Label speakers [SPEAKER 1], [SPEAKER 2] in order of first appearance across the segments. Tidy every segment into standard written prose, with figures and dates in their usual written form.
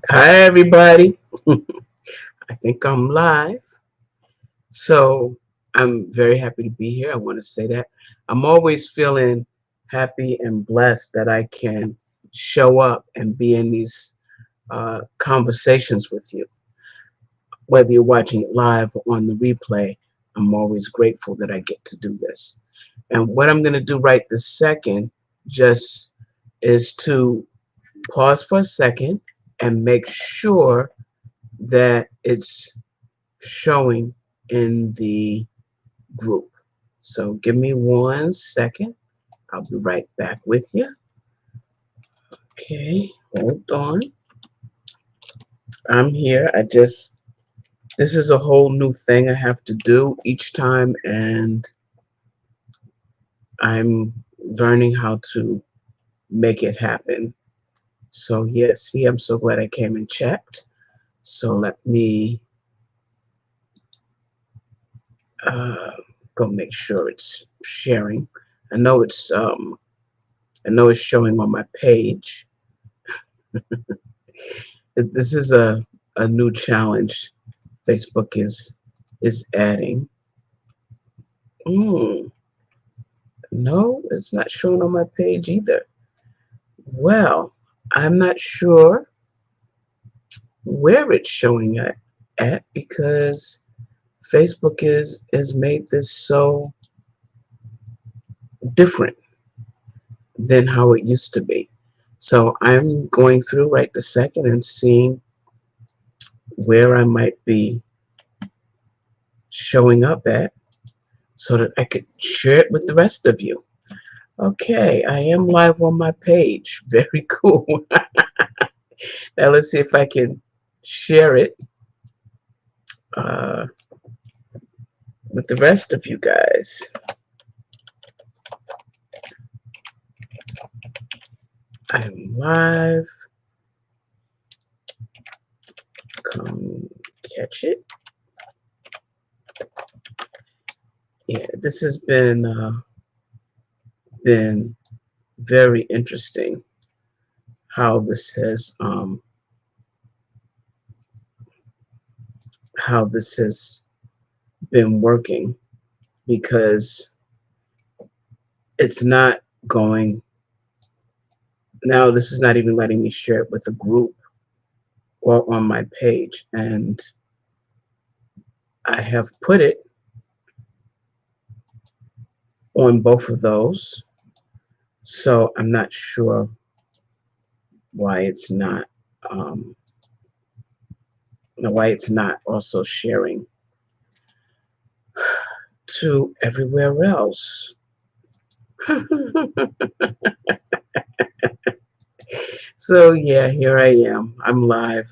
[SPEAKER 1] Hi, everybody. I think I'm live. So I'm very happy to be here. I want to say that. I'm always feeling happy and blessed that I can show up and be in these conversations with you. Whether you're watching it live or on the replay, I'm always grateful that I get to do this. And what I'm going to do right this second just is to pause for a second and make sure that it's showing in the group. So give me 1 second. I'll be right back with you. Okay, hold on. I'm here. This is a whole new thing I have to do each time, and I'm learning how to make it happen. So, yeah, see, I'm so glad I came and checked. So let me uh, go make sure it's sharing. I know it's um, I know it's showing on my page. This is a new challenge Facebook is adding. Mm, no, it's not showing on my page either. Well, I'm not sure where it's showing at because Facebook is made this so different than how it used to be. So I'm going through right the second and seeing where I might be showing up at so that I could share it with the rest of you. Okay, I am live on my page. Very cool. Now let's see if I can share it uh, with the rest of you guys. I'm live. Come catch it. Yeah, this has been very interesting how how this has been working because it's not going now. This is not even letting me share it with a group or on my page, and I have put it on both of those. So I'm not sure why it's not um, why it's not also sharing to everywhere else. So yeah, here I am. I'm live,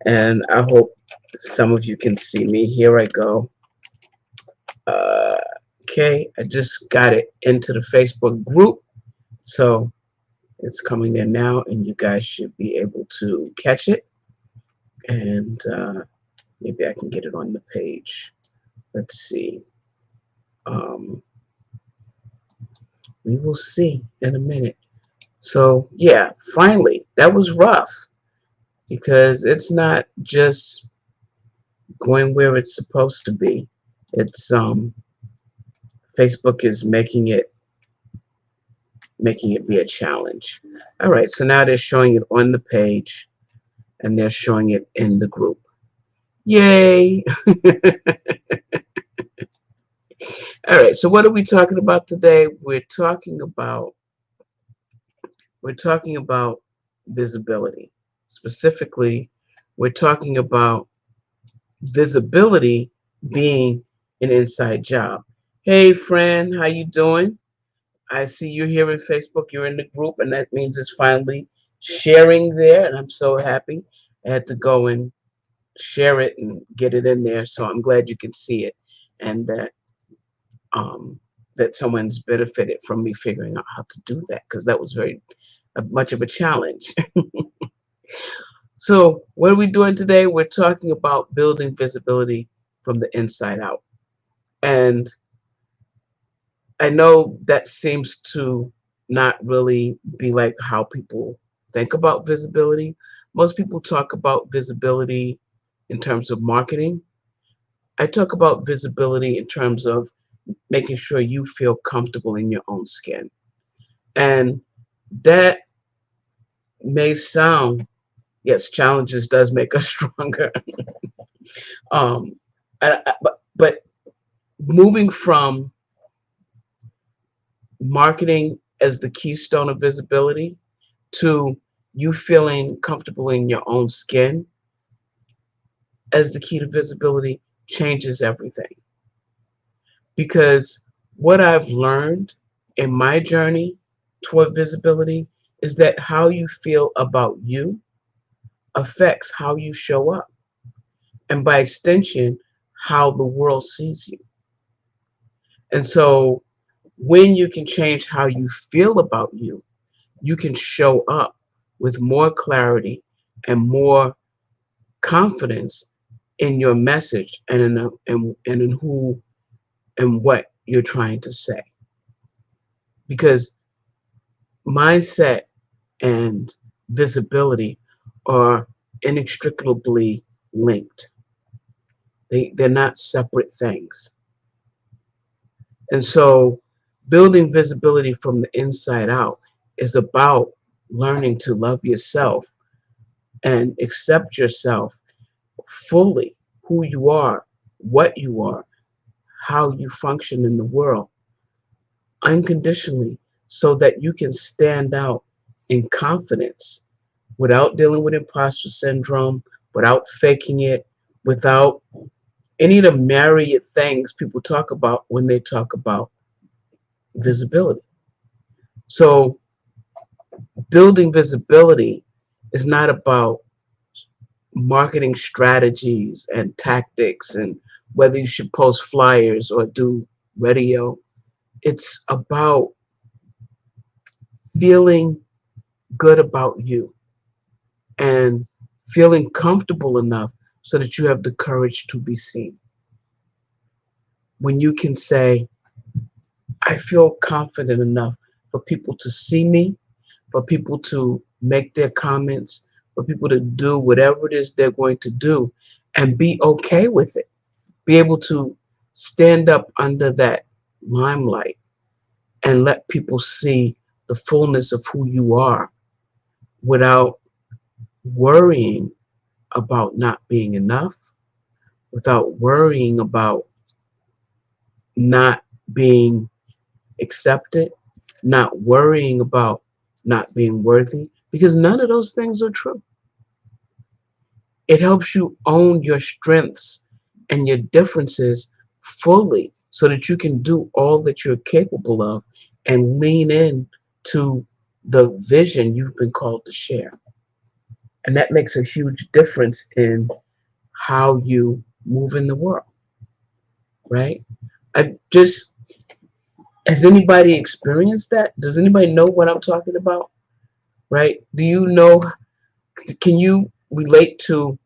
[SPEAKER 1] and I hope some of you can see me. Here I go. Uh, okay, I just got it into the Facebook group, so it's coming in now, and you guys should be able to catch it. And maybe I can get it on the page. Let's see. Um, we will see in a minute. So yeah, finally, that was rough because it's not just going where it's supposed to be. It's Facebook is making it be a challenge. All right, so now they're showing it on the page and they're showing it in the group. Yay! All right, so what are we talking about today? We're talking about visibility. Specifically, we're talking about visibility being an inside job. Hey friend, how you doing? I see you're here in Facebook, you're in the group, and that means it's finally sharing there, and I'm so happy. I had to go and share it and get it in there, so I'm glad you can see it and um, that someone's benefited from me figuring out how to do that because that was very much of a challenge. So what are we doing today? We're talking about building visibility from the inside out. And I know that seems to not really be like how people think about visibility, Most people talk about visibility in terms of marketing. I talk about visibility in terms of making sure you feel comfortable in your own skin. And that may sound, yes, challenges does make us stronger. um, but moving from marketing as the keystone of visibility to you feeling comfortable in your own skin as the key to visibility changes everything. Because what I've learned in my journey toward visibility is that how you feel about you affects how you show up, and by extension, how the world sees you. And so when you can change how you feel about you, you can show up with more clarity and more confidence in your message and in who and what you're trying to say. Because mindset and visibility are inextricably linked. They're not separate things. And so building visibility from the inside out is about learning to love yourself and accept yourself fully, who you are, what you are, how you function in the world, unconditionally, so that you can stand out in confidence without dealing with imposter syndrome, without faking it, without any of the myriad things people talk about when they talk about visibility. So building visibility is not about marketing strategies and tactics and whether you should post flyers or do radio. It's about feeling good about you and feeling comfortable enough so that you have the courage to be seen. When you can say, I feel confident enough for people to see me, for people to make their comments, for people to do whatever it is they're going to do and be okay with it. Be able to stand up under that limelight and let people see the fullness of who you are without worrying about not being enough, without worrying about not being accepted, not worrying about not being worthy, because none of those things are true. It helps you own your strengths and your differences fully so that you can do all that you're capable of and lean in to the vision you've been called to share. And that makes a huge difference in how you move in the world, right? I just, has anybody experienced that? Does anybody know what I'm talking about? Right? Do you know, can you relate to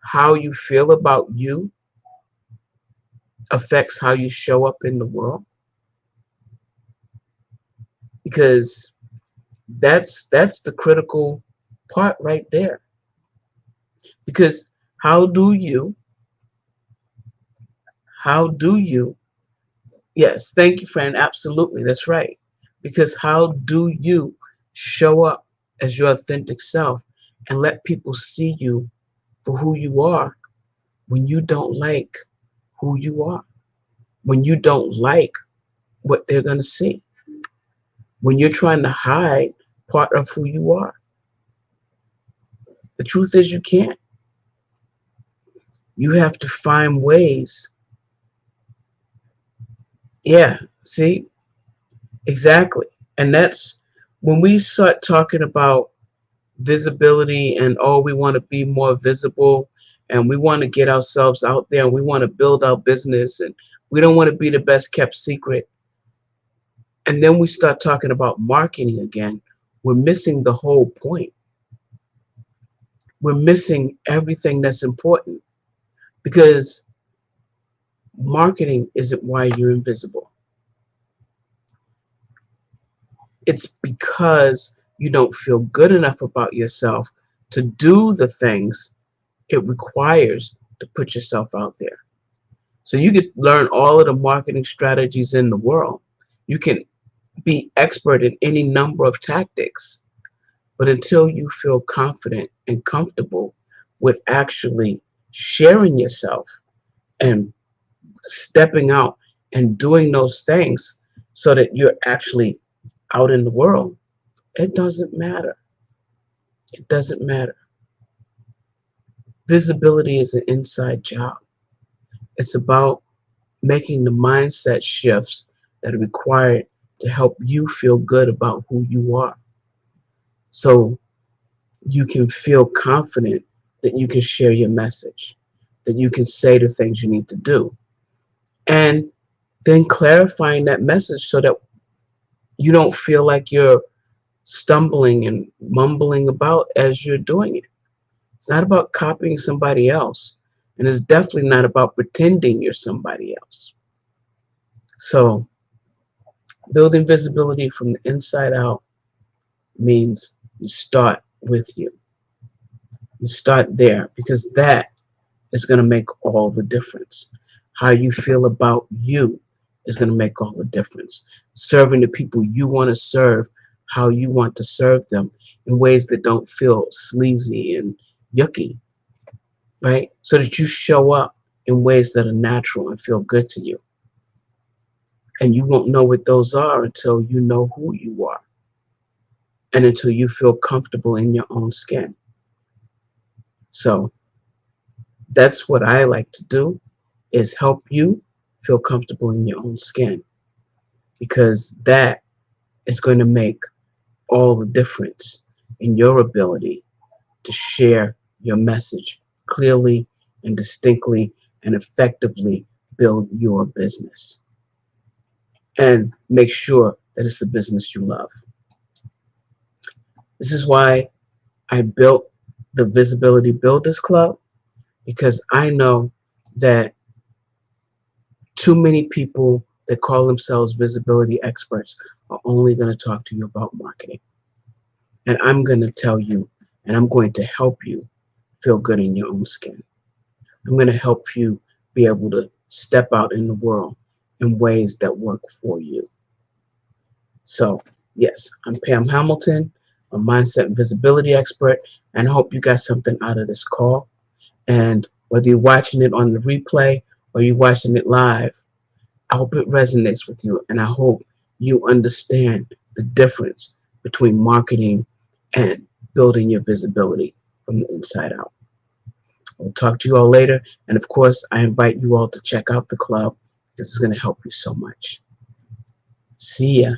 [SPEAKER 1] how you feel about you affects how you show up in the world? Because that's the critical part right there. Because how do you, how do you, yes, thank you, friend, absolutely, that's right. Because how do you show up as your authentic self and let people see you for who you are when you don't like who you are, when you don't like what they're going to see, when you're trying to hide part of who you are? The truth is you can't. You have to find ways. Yeah, see, exactly. And that's when we start talking about visibility and oh, we want to be more visible and we want to get ourselves out there and we want to build our business and we don't want to be the best kept secret. And then we start talking about marketing again. We're missing the whole point. We're missing everything that's important because marketing isn't why you're invisible. It's because you don't feel good enough about yourself to do the things, it requires to put yourself out there. So you could learn all of the marketing strategies in the world. You can be expert in any number of tactics, but until you feel confident and comfortable with actually sharing yourself and stepping out and doing those things so that you're actually out in the world, it doesn't matter. It doesn't matter. Visibility is an inside job. It's about making the mindset shifts that are required to help you feel good about who you are. So you can feel confident that you can share your message, that you can say the things you need to do. And then clarifying that message so that you don't feel like you're stumbling and mumbling about as you're doing it. It's not about copying somebody else. And it's definitely not about pretending you're somebody else. So building visibility from the inside out means you start with you. You start there because that is going to make all the difference. How you feel about you is going to make all the difference. Serving the people you want to serve, how you want to serve them in ways that don't feel sleazy and yucky, right? So that you show up in ways that are natural and feel good to you. And you won't know what those are until you know who you are and until you feel comfortable in your own skin. So that's what I like to do, is help you feel comfortable in your own skin, because that is going to make all the difference in your ability to share your message clearly and distinctly and effectively build your business and make sure that it's a business you love. This is why I built the Visibility Builders Club, because I know that too many people that call themselves visibility experts are only going to talk to you about marketing. And I'm going to tell you, and I'm going to help you feel good in your own skin. I'm going to help you be able to step out in the world in ways that work for you. So, yes, I'm Pam Hamilton, a mindset and visibility expert, and I hope you got something out of this call. And whether you're watching it on the replay or you're watching it live, I hope it resonates with you, and I hope you understand the difference between marketing and building your visibility from the inside out. I'll talk to you all later, and of course, I invite you all to check out the club because it's going to help you so much. See ya.